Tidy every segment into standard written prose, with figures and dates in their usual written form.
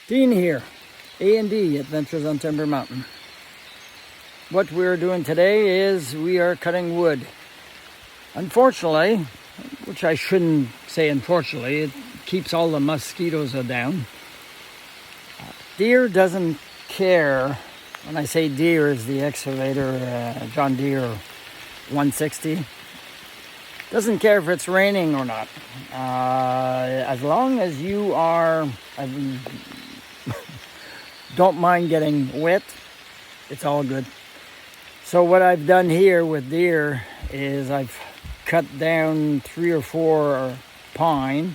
Dean here, A&D Adventures on Timber Mountain. What we're doing today is we are cutting wood. Unfortunately, which I shouldn't say unfortunately, it keeps all the mosquitoes down. Deere doesn't care. When I say Deere, is the excavator John Deere 160. Doesn't care if it's raining or not. As long as you are don't mind getting wet, it's all good. So what I've done here with Deere is I've cut down 3 or 4 pine.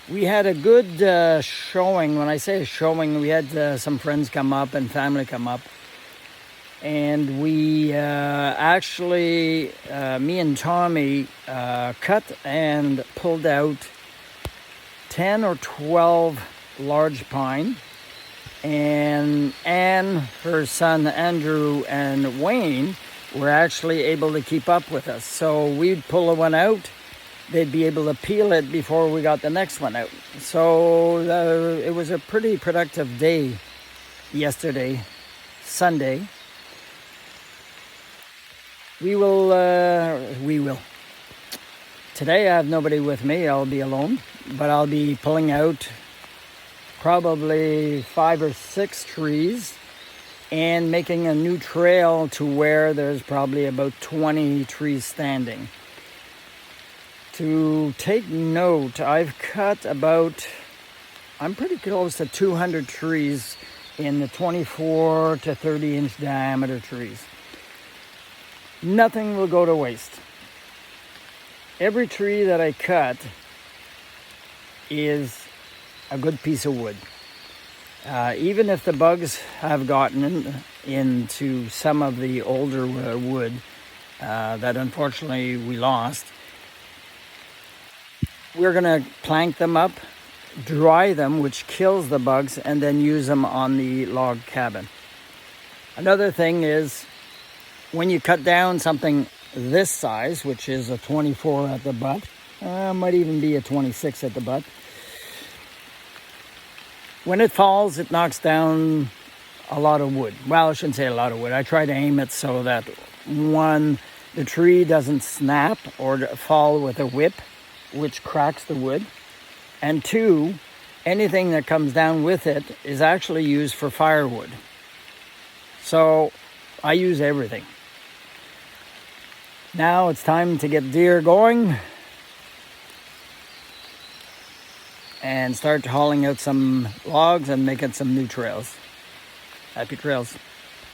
We had a good showing. When I say showing, we had some friends come up and family come up. And we actually, me and Tommy, cut and pulled out 10 or 12 large pine. And Anne, her son Andrew, and Wayne were actually able to keep up with us. So we'd pull one out, they'd be able to peel it before we got the next one out. So it was a pretty productive day yesterday, Sunday. We will. Today I have nobody with me, I'll be alone, but I'll be pulling out probably 5 or 6 trees and making a new trail to where there's probably about 20 trees standing. To take note, I've cut about, I'm pretty close to 200 trees in the 24 to 30 inch diameter trees. Nothing will go to waste. Every tree that I cut is a good piece of wood. Even if the bugs have gotten into some of the older wood that unfortunately we lost, we're going to plank them up, dry them, which kills the bugs, and then use them on the log cabin. Another thing is, when you cut down something this size, which is a 24 at the butt, might even be a 26 at the butt, when it falls, it knocks down a lot of wood. Well, I shouldn't say a lot of wood. I try to aim it so that, one, the tree doesn't snap or fall with a whip, which cracks the wood. And 2, anything that comes down with it is actually used for firewood. So I use everything. Now it's time to get Deere going and start hauling out some logs and making some new trails. Happy trails.